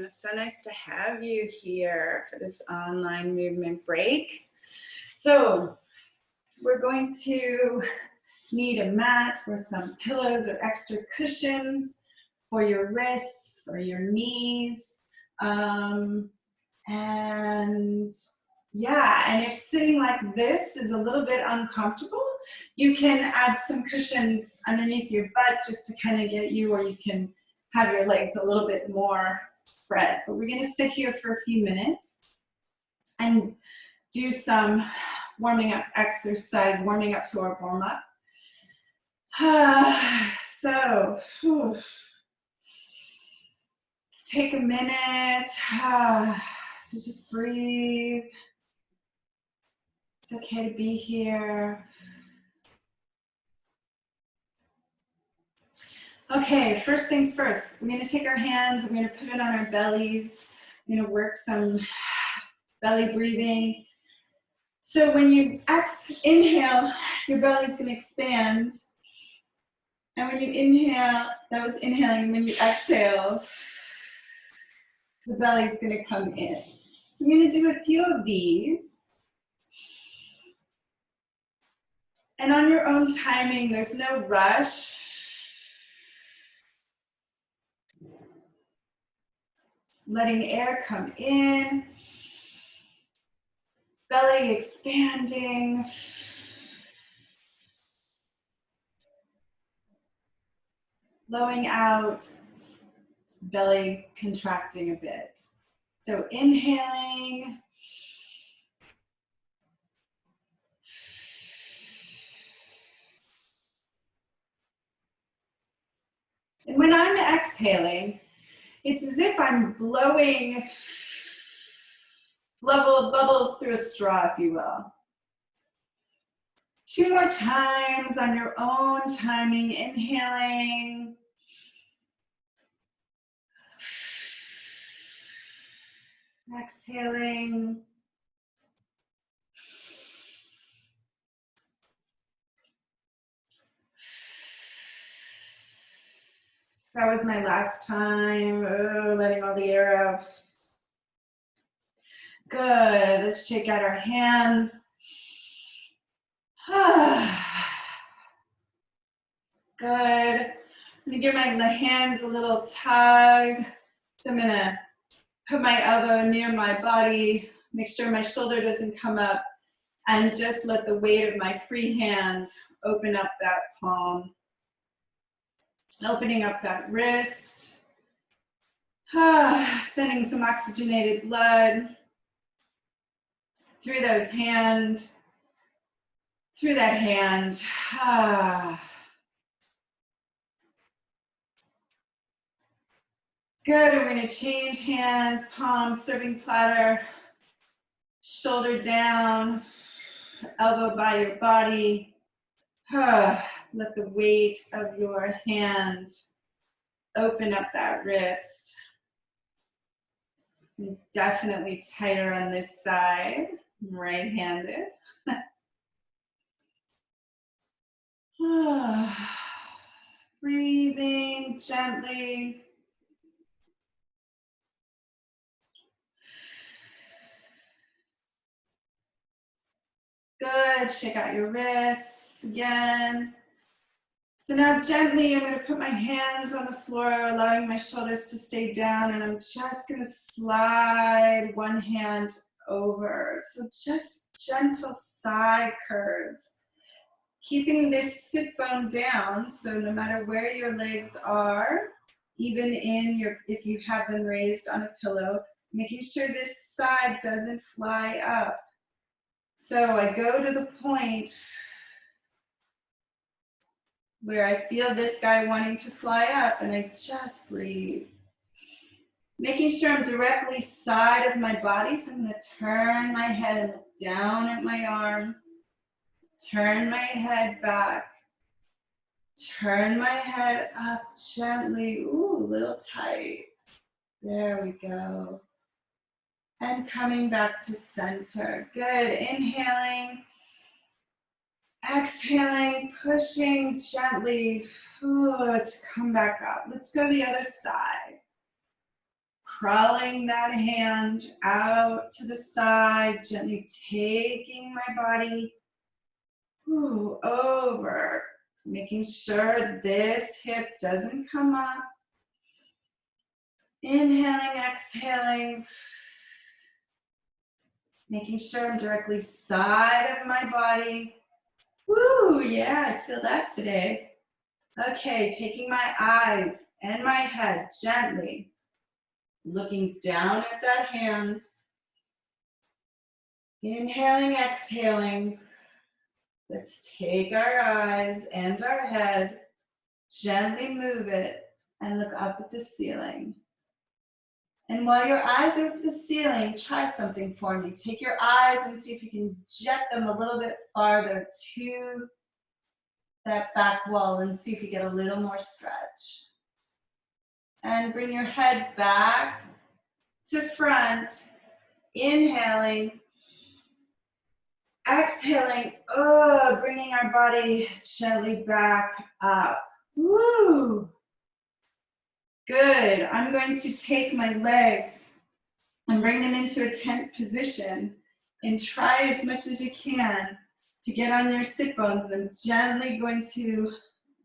everyone. It's so nice to have you here for this online movement break. So we're going to need a mat or some pillows or extra cushions for your wrists or your knees. And if sitting like this is a little bit uncomfortable, you can add some cushions underneath your butt just to kind of get you, or you can have your legs a little bit more spread. But we're gonna sit here for a few minutes and do some warming up exercise, warming up to our warm up. So, let's take a minute to just breathe. It's okay to be here. Okay, first things first. We're gonna take our hands, we're gonna put it on our bellies. We're gonna work some belly breathing. So when you inhale, your belly's gonna expand. And when you inhale, that was inhaling. When you exhale, the belly's gonna come in. So I'm gonna do a few of these. And on your own timing, there's no rush. Letting air come in, belly expanding. Blowing out, belly contracting a bit. So inhaling. And when I'm exhaling, it's as if I'm blowing bubbles through a straw, if you will. 2 more times on your own timing, inhaling. Exhaling. So that was my last time, letting all the air out. Good, let's shake out our hands. Good, I'm gonna give my hands a little tug. So I'm gonna put my elbow near my body, make sure my shoulder doesn't come up, and just let the weight of my free hand open up that palm. Opening up that wrist. Sending some oxygenated blood through those hands, through that hand. Good, we're gonna change hands, palm, serving platter, shoulder down, elbow by your body. Let the weight of your hand open up that wrist. Definitely tighter on this side, right-handed. Breathing gently. Good, shake out your wrists again. So now gently, I'm going to put my hands on the floor, allowing my shoulders to stay down, and I'm just going to slide one hand over. So just gentle side curves. Keeping this sit bone down, so no matter where your legs are, even if you have them raised on a pillow, making sure this side doesn't fly up. So I go to the point where I feel this guy wanting to fly up, and I just breathe. Making sure I'm directly side of my body, so I'm going to turn my head and look down at my arm, turn my head back, turn my head up gently, ooh, a little tight. There we go. And coming back to center. Good, inhaling. Exhaling, pushing gently to come back up. Let's go the other side. crawling that hand out to the side, gently taking my body over, making sure this hip doesn't come up. Inhaling, exhaling, making sure I'm directly side of my body. Woo, yeah, I feel that today. Okay, taking my eyes and my head gently, looking down at that hand. Inhaling, exhaling. Let's take our eyes and our head, gently move it, and look up at the ceiling. And while your eyes are at the ceiling, try something for me. Take your eyes and see if you can jet them a little bit farther to that back wall and see if you get a little more stretch. And bring your head back to front, inhaling, exhaling, bringing our body gently back up. Woo! Good. I'm going to take my legs and bring them into a tent position and try as much as you can to get on your sit bones. I'm gently going to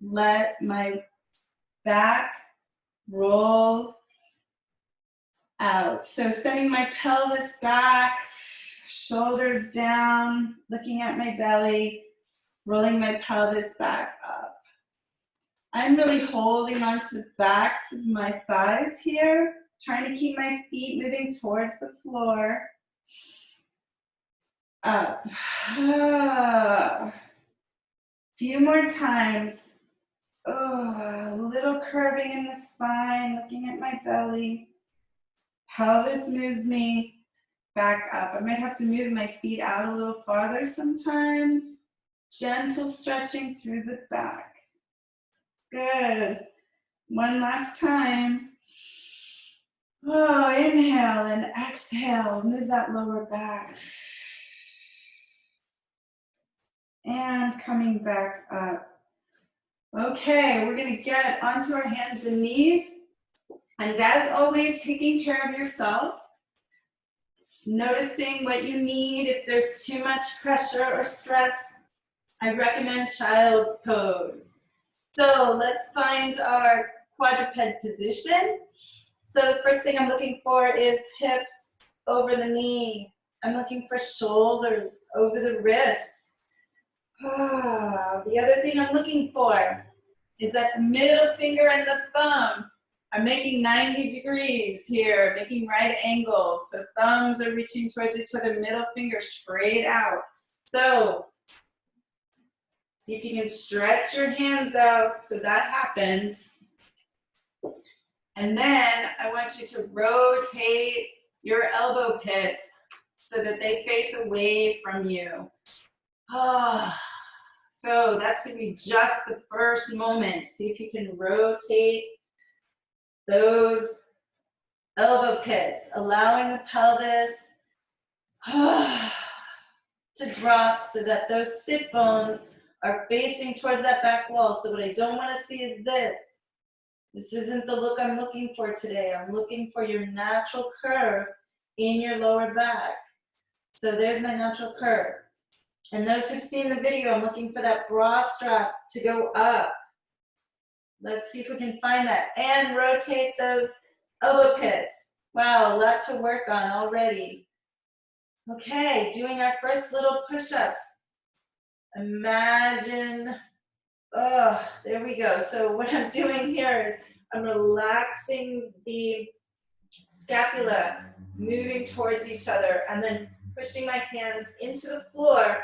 let my back roll out. So sending my pelvis back, shoulders down, looking at my belly, rolling my pelvis back up. I'm really holding onto the backs of my thighs here, trying to keep my feet moving towards the floor. Up. Few more times. A little curving in the spine, looking at my belly. Pelvis moves me back up. I might have to move my feet out a little farther sometimes. Gentle stretching through the back. Good. One last time. Inhale and exhale. Move that lower back. And coming back up. Okay, we're going to get onto our hands and knees. And as always, taking care of yourself. Noticing what you need. If there's too much pressure or stress, I recommend child's pose. So let's find our quadruped position. So the first thing I'm looking for is hips over the knee. I'm looking for shoulders over the wrists. The other thing I'm looking for is that the middle finger and the thumb are making 90 degrees here, making right angles. So thumbs are reaching towards each other, middle finger straight out. So see if you can stretch your hands out so that happens. And then I want you to rotate your elbow pits so that they face away from you. So that's going to be just the first moment. See if you can rotate those elbow pits, allowing the pelvis to drop so that those sit bones are facing towards that back wall. So what I don't want to see is this. This isn't the look I'm looking for today. I'm looking for your natural curve in your lower back. So there's my natural curve. And those who've seen the video, I'm looking for that bra strap to go up. Let's see if we can find that. And rotate those elbow pits. Wow, a lot to work on already. Okay, doing our first little push-ups. Imagine, there we go. So what I'm doing here is I'm relaxing the scapula, moving towards each other, and then pushing my hands into the floor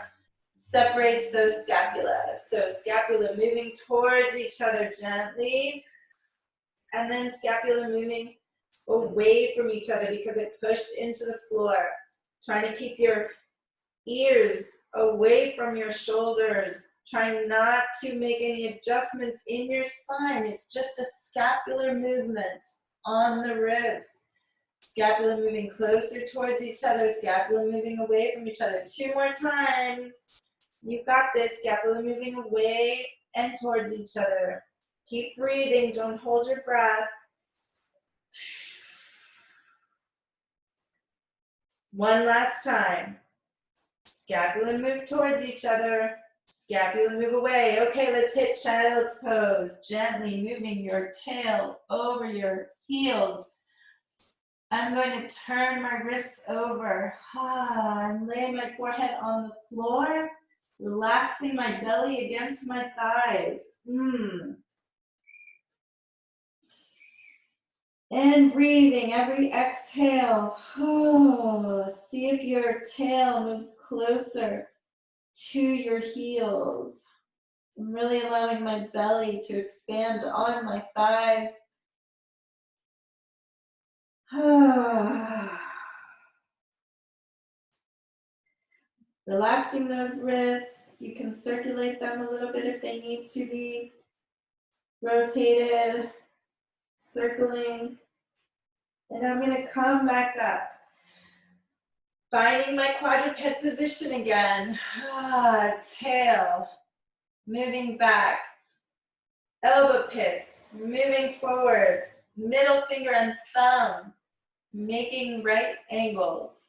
separates those scapula. So scapula moving towards each other gently, and then scapula moving away from each other because it pushed into the floor. Trying to keep your ears away from your shoulders. Trying not to make any adjustments in your spine. It's just a scapular movement on the ribs. Scapula moving closer towards each other. Scapula moving away from each other. 2 more times. You've got this. Scapula moving away and towards each other. Keep breathing. Don't hold your breath. One last time. Scapula move towards each other. Scapula move away. Okay, let's hit child's pose. Gently moving your tail over your heels. I'm going to turn my wrists over and lay my forehead on the floor, relaxing my belly against my thighs. And breathing every exhale. See if your tail moves closer to your heels. I'm really allowing my belly to expand on my thighs. Relaxing those wrists. You can circulate them a little bit if they need to be rotated, circling. And I'm going to come back up. Finding my quadruped position again. Tail moving back. Elbow pits moving forward. Middle finger and thumb making right angles.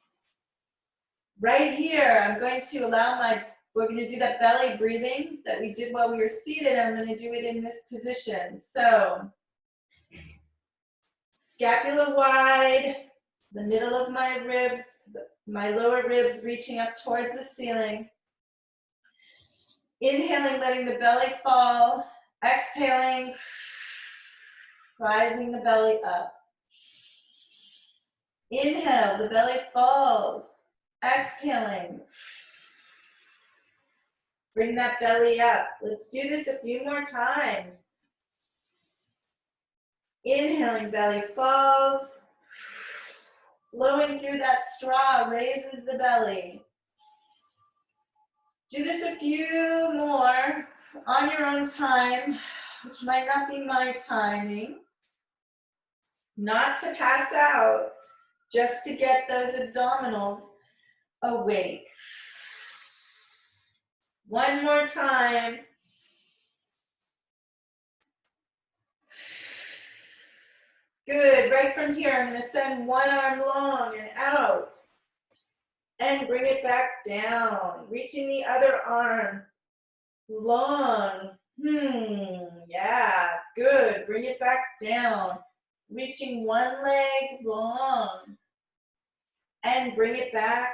Right here, I'm going to allow we're going to do that belly breathing that we did while we were seated. I'm going to do it in this position. So, scapula wide, the middle of my ribs, my lower ribs reaching up towards the ceiling. Inhaling, letting the belly fall. Exhaling, rising the belly up. Inhale, the belly falls. Exhaling. Bring that belly up. Let's do this a few more times. Inhaling, belly falls. Blowing through that straw raises the belly. Do this a few more on your own time, which might not be my timing. Not to pass out, just to get those abdominals awake. One more time. Good, right from here, I'm gonna send one arm long and out. And bring it back down, reaching the other arm long. Yeah, good, bring it back down. Reaching one leg long. And bring it back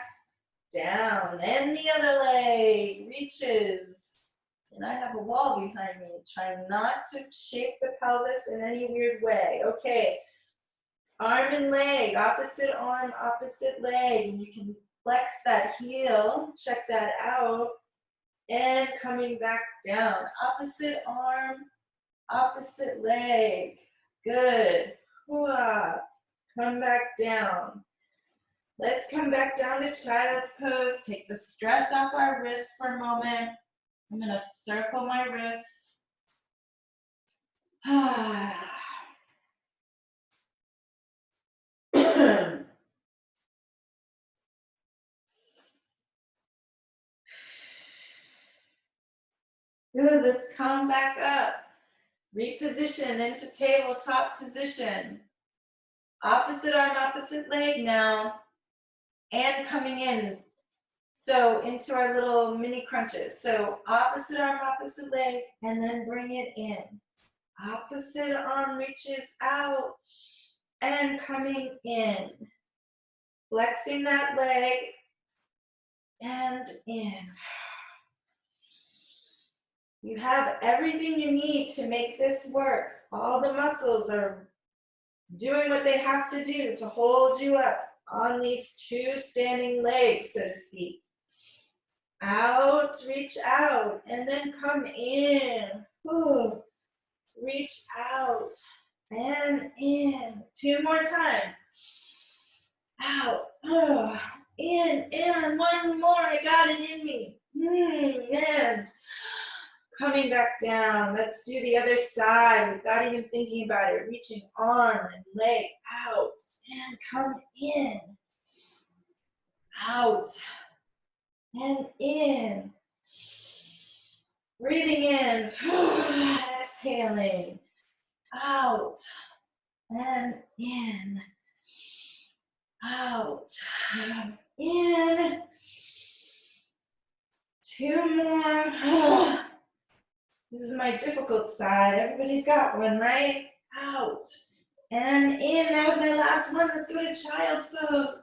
down. And the other leg reaches. And I have a wall behind me. Trying not to shake the pelvis in any weird way. Okay, arm and leg, opposite arm, opposite leg. And you can flex that heel, check that out. And coming back down. Opposite arm, opposite leg. Good. Come back down. Let's come back down to child's pose. Take the stress off our wrists for a moment. I'm going to circle my wrists. Good, let's come back up. Reposition into tabletop position. Opposite arm, opposite leg now. And coming in. So into our little mini crunches. So opposite arm, opposite leg, and then bring it in. Opposite arm reaches out and coming in. Flexing that leg and in. You have everything you need to make this work. All the muscles are doing what they have to do to hold you up on these two standing legs, so to speak. Out, reach out, and then come in. Ooh. Reach out and in. Two more times. Out, in, one more. I got it in me. And coming back down. Let's do the other side without even thinking about it. Reaching arm and leg out and come in. Out and in. Breathing in. Exhaling. Out and in. out, in, 2 more. This is my difficult side. Everybody's got one, right? Out and in. That was my last one. Let's go to child's pose.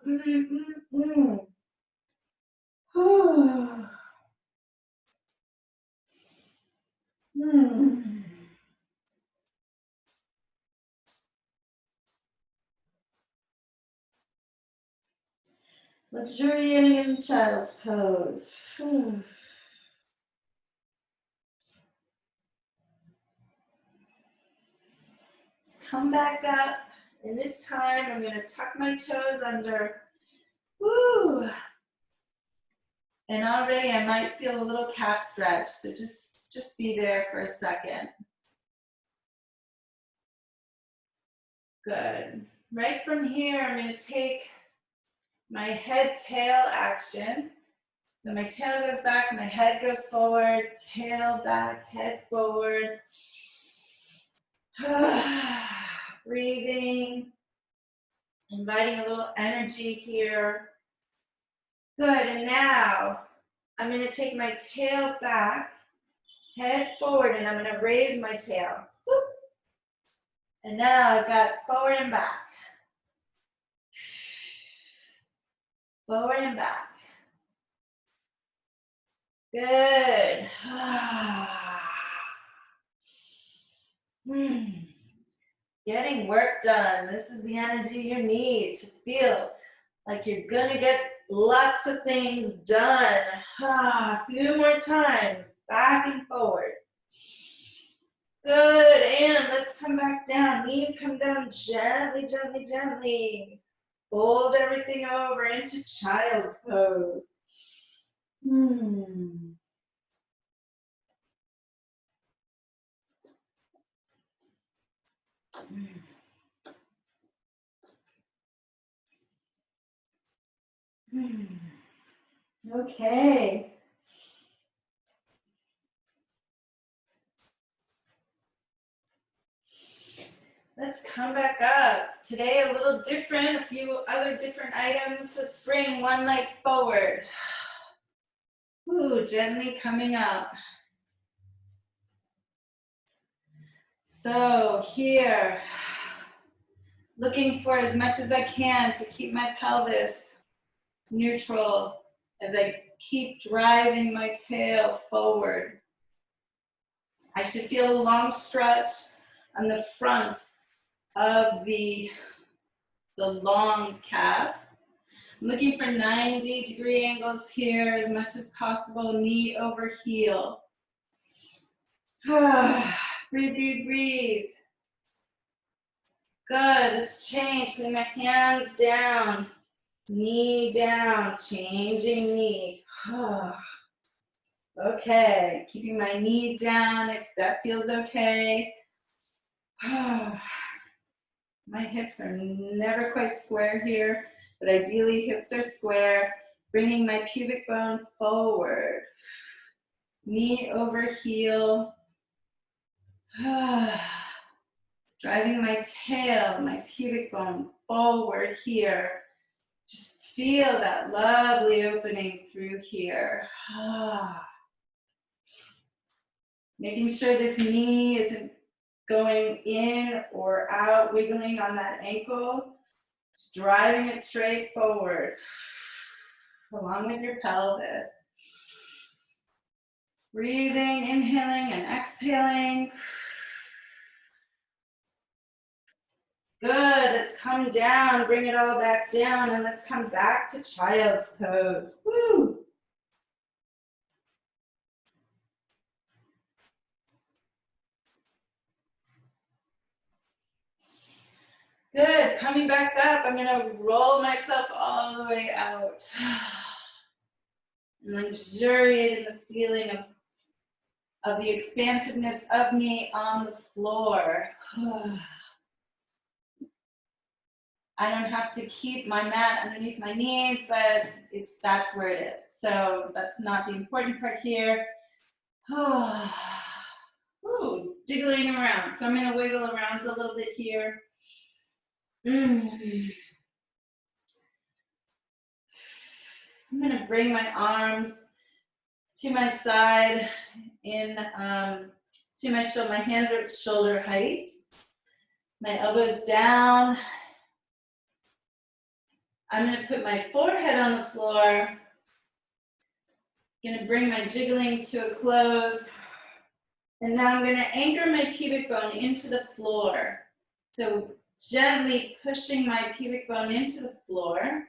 Luxuriating in child's pose. Let's come back up. And this time I'm going to tuck my toes under. Woo! And already I might feel a little calf stretch, so just be there for a second. Good. Right from here, I'm going to take my head-tail action. So my tail goes back, my head goes forward, tail back, head forward. Breathing, inviting a little energy here. Good, and now I'm going to take my tail back, head forward, and I'm going to raise my tail. Whoop. And now I've got forward and back. Forward and back. Good. Getting work done. This is the energy you need to feel like you're gonna get lots of things done. A few more times, back and forward. Good, and let's come back down. Knees come down gently, gently, gently. Fold everything over into child's pose. Okay. Let's come back up. Today a little different, a few other different items. Let's bring one leg forward. Ooh, gently coming up. So here, looking for as much as I can to keep my pelvis neutral as I keep driving my tail forward. I should feel a long stretch on the front of the long calf. I'm looking for 90-degree angles here as much as possible, knee over heel. Breathe, breathe, breathe. Good, let's change, putting my hands down, knee down, changing knee. Okay, keeping my knee down if that feels okay. My hips are never quite square here, but ideally hips are square. Bringing my pubic bone forward. Knee over heel. Driving my tail, my pubic bone forward here. Just feel that lovely opening through here. Making sure this knee isn't going in or out, wiggling on that ankle. Just driving it straight forward, along with your pelvis. Breathing, inhaling and exhaling. Good, let's come down, bring it all back down, and let's come back to child's pose. Woo! Good, coming back up, I'm gonna roll myself all the way out. And luxuriate in the feeling of the expansiveness of me on the floor. I don't have to keep my mat underneath my knees, but that's where it is. So that's not the important part here. Ooh, jiggling around. So I'm gonna wiggle around a little bit here. I'm gonna bring my arms to my side to my shoulder. My hands are at shoulder height. My elbows down. I'm gonna put my forehead on the floor. Gonna bring my jiggling to a close. And now I'm gonna anchor my pubic bone into the floor. So gently pushing my pubic bone into the floor.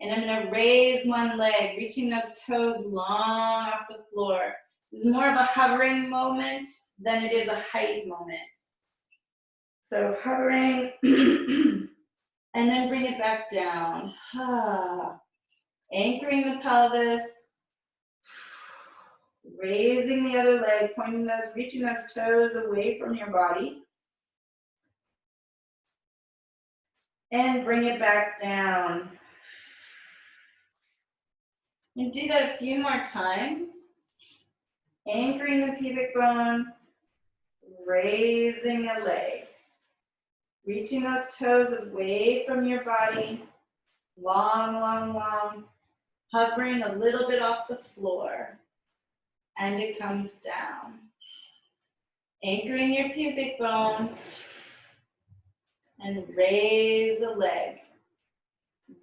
And I'm gonna raise one leg, reaching those toes long off the floor. This is more of a hovering moment than it is a height moment. So hovering, and then bring it back down. Anchoring the pelvis, raising the other leg, pointing those, reaching those toes away from your body. And bring it back down. And do that a few more times. Anchoring the pubic bone, raising a leg. Reaching those toes away from your body. Long, long, long. Hovering a little bit off the floor. And it comes down. Anchoring your pubic bone. And raise a leg.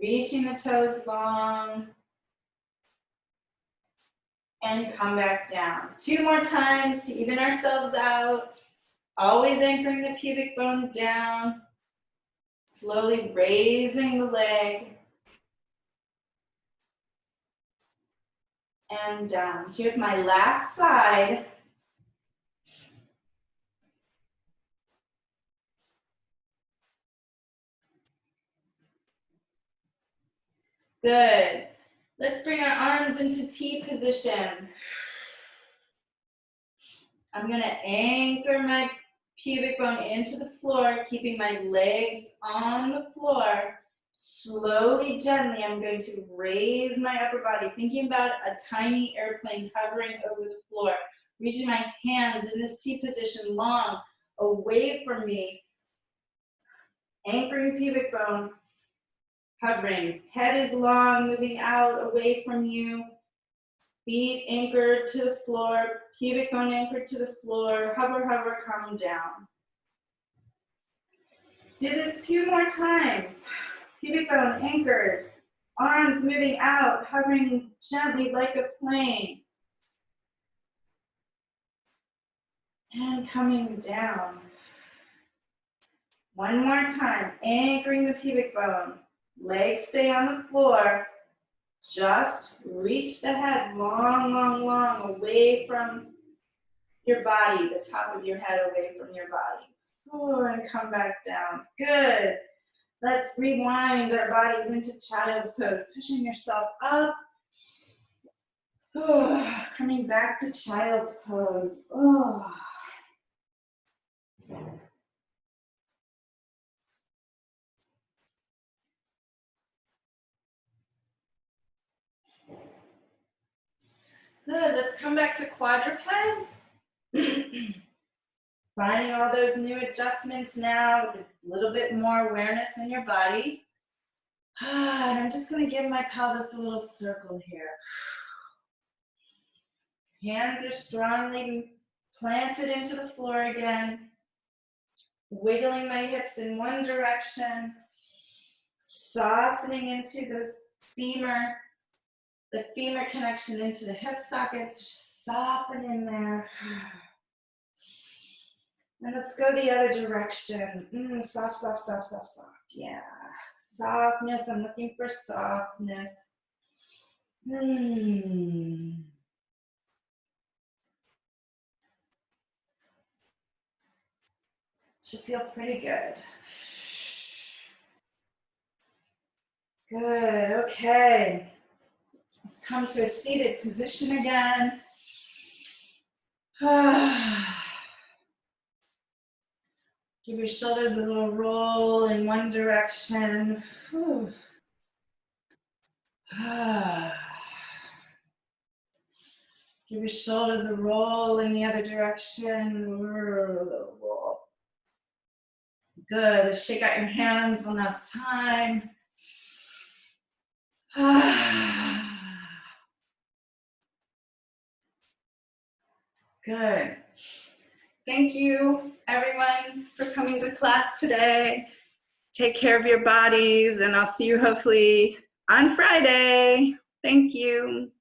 Reaching the toes long. And come back down. 2 more times to even ourselves out. Always anchoring the pubic bone down. Slowly raising the leg. And down. Here's my last side. Good. Let's bring our arms into T position. I'm going to anchor my pubic bone into the floor, keeping my legs on the floor. Slowly, gently, I'm going to raise my upper body, thinking about a tiny airplane hovering over the floor, reaching my hands in this T position long, away from me, anchoring pubic bone, hovering. Head is long, moving out, away from you. Feet anchored to the floor, pubic bone anchored to the floor. Hover, hover, come down. Do this 2 more times. Pubic bone anchored, arms moving out, hovering gently like a plane. And coming down. 1 more time, anchoring the pubic bone. Legs stay on the floor. Just reach the head long, long, long away from your body, the top of your head away from your body. Oh, and come back down. Good. Let's rewind our bodies into child's pose, pushing yourself up. Oh, coming back to child's pose. Oh. Good, let's come back to quadruped. Finding all those new adjustments now with a little bit more awareness in your body. And I'm just going to give my pelvis a little circle here. Hands are strongly planted into the floor again. Wiggling my hips in one direction. Softening into those the femur connection into the hip sockets. Just soften in there. And let's go the other direction. Soft, soft, soft, soft, soft. Yeah. Softness. I'm looking for softness. Should feel pretty good. Good. Okay. Let's come to a seated position again. Give your shoulders a little roll in one direction. Give your shoulders a roll in the other direction. Good. Shake out your hands one last time. Good. Thank you, everyone, for coming to class today. Take care of your bodies, and I'll see you hopefully on Friday. Thank you.